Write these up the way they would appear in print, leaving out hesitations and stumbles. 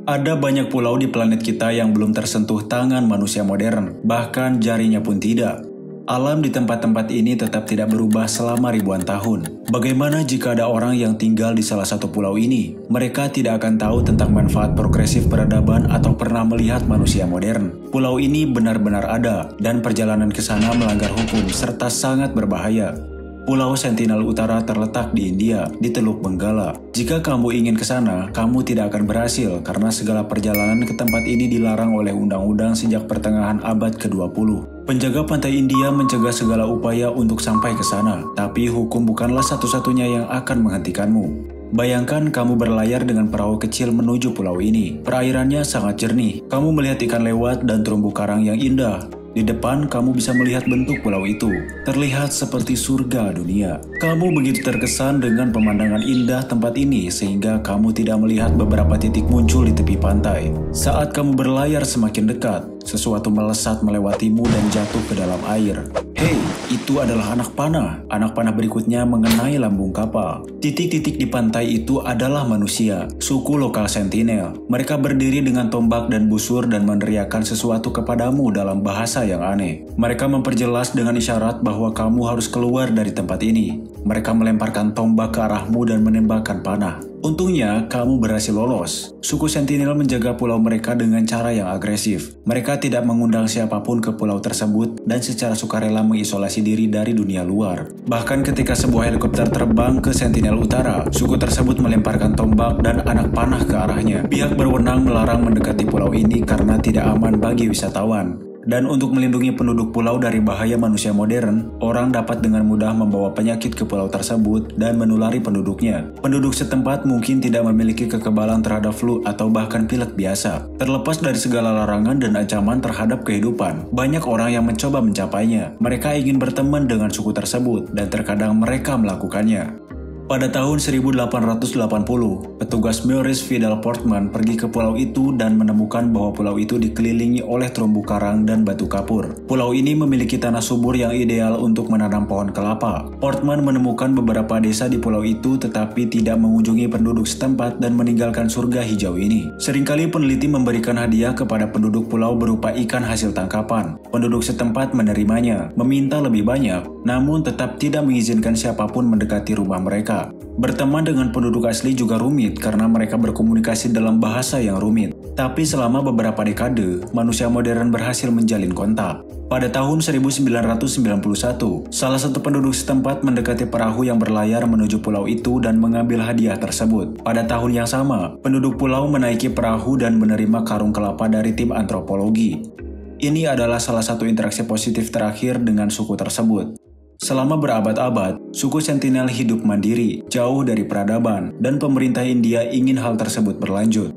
Ada banyak pulau di planet kita yang belum tersentuh tangan manusia modern, bahkan jarinya pun tidak. Alam di tempat-tempat ini tetap tidak berubah selama ribuan tahun. Bagaimana jika ada orang yang tinggal di salah satu pulau ini? Mereka tidak akan tahu tentang manfaat progresif peradaban atau pernah melihat manusia modern. Pulau ini benar-benar ada, dan perjalanan ke sana melanggar hukum serta sangat berbahaya. Pulau Sentinel Utara terletak di India, di Teluk Benggala. Jika kamu ingin ke sana, kamu tidak akan berhasil karena segala perjalanan ke tempat ini dilarang oleh undang-undang sejak pertengahan abad ke-20. Penjaga pantai India mencegah segala upaya untuk sampai ke sana, tapi hukum bukanlah satu-satunya yang akan menghentikanmu. Bayangkan kamu berlayar dengan perahu kecil menuju pulau ini. Perairannya sangat jernih, kamu melihat ikan lewat dan terumbu karang yang indah. Di depan kamu bisa melihat bentuk pulau itu, terlihat seperti surga dunia. Kamu begitu terkesan dengan pemandangan indah tempat ini sehingga kamu tidak melihat beberapa titik muncul di tepi pantai. Saat kamu berlayar semakin dekat, sesuatu melesat melewatimu dan jatuh ke dalam air. Hei, itu adalah anak panah. Anak panah berikutnya mengenai lambung kapal. Titik-titik di pantai itu adalah manusia, suku lokal Sentinel. Mereka berdiri dengan tombak dan busur dan meneriakkan sesuatu kepadamu dalam bahasa yang aneh. Mereka memperjelas dengan isyarat bahwa kamu harus keluar dari tempat ini. Mereka melemparkan tombak ke arahmu dan menembakkan panah. Untungnya, kamu berhasil lolos. Suku Sentinel menjaga pulau mereka dengan cara yang agresif. Mereka tidak mengundang siapapun ke pulau tersebut dan secara sukarela mengisolasi diri dari dunia luar. Bahkan ketika sebuah helikopter terbang ke Sentinel Utara, suku tersebut melemparkan tombak dan anak panah ke arahnya. Pihak berwenang melarang mendekati pulau ini karena tidak aman bagi wisatawan. Dan untuk melindungi penduduk pulau dari bahaya manusia modern, orang dapat dengan mudah membawa penyakit ke pulau tersebut dan menulari penduduknya. Penduduk setempat mungkin tidak memiliki kekebalan terhadap flu atau bahkan pilek biasa. Terlepas dari segala larangan dan ancaman terhadap kehidupan, banyak orang yang mencoba mencapainya. Mereka ingin berteman dengan suku tersebut dan terkadang mereka melakukannya. Pada tahun 1880, petugas Maurice Vidal Portman pergi ke pulau itu dan menemukan bahwa pulau itu dikelilingi oleh terumbu karang dan batu kapur. Pulau ini memiliki tanah subur yang ideal untuk menanam pohon kelapa. Portman menemukan beberapa desa di pulau itu tetapi tidak mengunjungi penduduk setempat dan meninggalkan surga hijau ini. Seringkali peneliti memberikan hadiah kepada penduduk pulau berupa ikan hasil tangkapan. Penduduk setempat menerimanya, meminta lebih banyak, namun tetap tidak mengizinkan siapapun mendekati rumah mereka. Berteman dengan penduduk asli juga rumit karena mereka berkomunikasi dalam bahasa yang rumit. Tapi selama beberapa dekade, manusia modern berhasil menjalin kontak. Pada tahun 1991, salah satu penduduk setempat mendekati perahu yang berlayar menuju pulau itu dan mengambil hadiah tersebut. Pada tahun yang sama, penduduk pulau menaiki perahu dan menerima karung kelapa dari tim antropologi. Ini adalah salah satu interaksi positif terakhir dengan suku tersebut. Selama berabad-abad, suku Sentinel hidup mandiri, jauh dari peradaban, dan pemerintah India ingin hal tersebut berlanjut.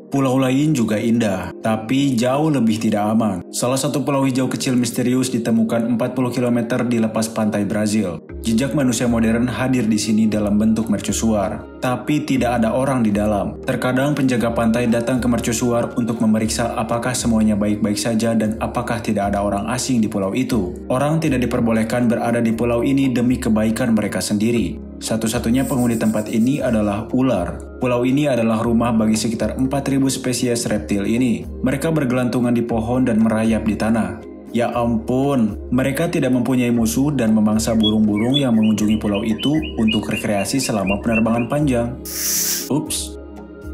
Pulau lain juga indah, tapi jauh lebih tidak aman. Salah satu pulau hijau kecil misterius ditemukan 40 km di lepas pantai Brazil. Jejak manusia modern hadir di sini dalam bentuk mercusuar, tapi tidak ada orang di dalam. Terkadang penjaga pantai datang ke mercusuar untuk memeriksa apakah semuanya baik-baik saja dan apakah tidak ada orang asing di pulau itu. Orang tidak diperbolehkan berada di pulau ini demi kebaikan mereka sendiri. Satu-satunya penghuni tempat ini adalah ular. Pulau ini adalah rumah bagi sekitar 4.000 spesies reptil ini. Mereka bergelantungan di pohon dan merayap di tanah. Ya ampun, mereka tidak mempunyai musuh dan memangsa burung-burung yang mengunjungi pulau itu untuk rekreasi selama penerbangan panjang. Ups.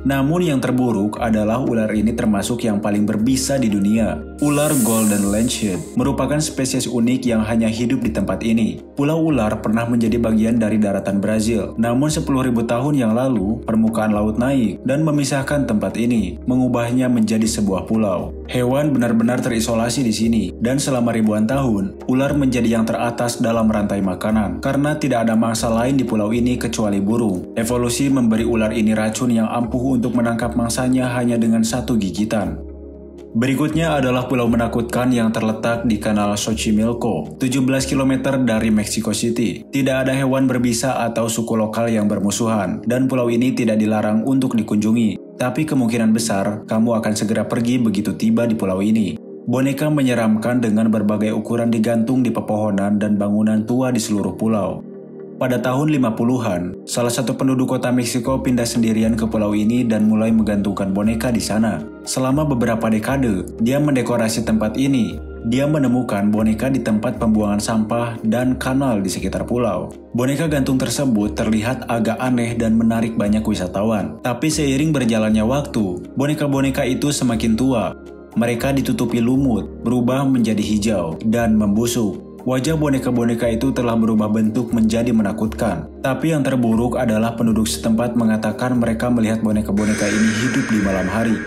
Namun yang terburuk adalah ular ini termasuk yang paling berbisa di dunia. Ular Golden Lancehead merupakan spesies unik yang hanya hidup di tempat ini. Pulau ular pernah menjadi bagian dari daratan Brazil. Namun 10.000 tahun yang lalu, permukaan laut naik dan memisahkan tempat ini, mengubahnya menjadi sebuah pulau. Hewan benar-benar terisolasi di sini, dan selama ribuan tahun, ular menjadi yang teratas dalam rantai makanan, karena tidak ada mangsa lain di pulau ini kecuali burung. Evolusi memberi ular ini racun yang ampuh untuk menangkap mangsanya hanya dengan satu gigitan. Berikutnya adalah pulau menakutkan yang terletak di Kanal Xochimilco, 17 km dari Mexico City. Tidak ada hewan berbisa atau suku lokal yang bermusuhan, dan pulau ini tidak dilarang untuk dikunjungi. Tapi kemungkinan besar, kamu akan segera pergi begitu tiba di pulau ini. Boneka menyeramkan dengan berbagai ukuran digantung di pepohonan dan bangunan tua di seluruh pulau. Pada tahun 50-an, salah satu penduduk kota Meksiko pindah sendirian ke pulau ini dan mulai menggantungkan boneka di sana. Selama beberapa dekade, dia mendekorasi tempat ini. Dia menemukan boneka di tempat pembuangan sampah dan kanal di sekitar pulau. Boneka gantung tersebut terlihat agak aneh dan menarik banyak wisatawan. Tapi seiring berjalannya waktu, boneka-boneka itu semakin tua. Mereka ditutupi lumut, berubah menjadi hijau, dan membusuk. Wajah boneka-boneka itu telah berubah bentuk menjadi menakutkan. Tapi yang terburuk adalah penduduk setempat mengatakan mereka melihat boneka-boneka ini hidup di malam hari.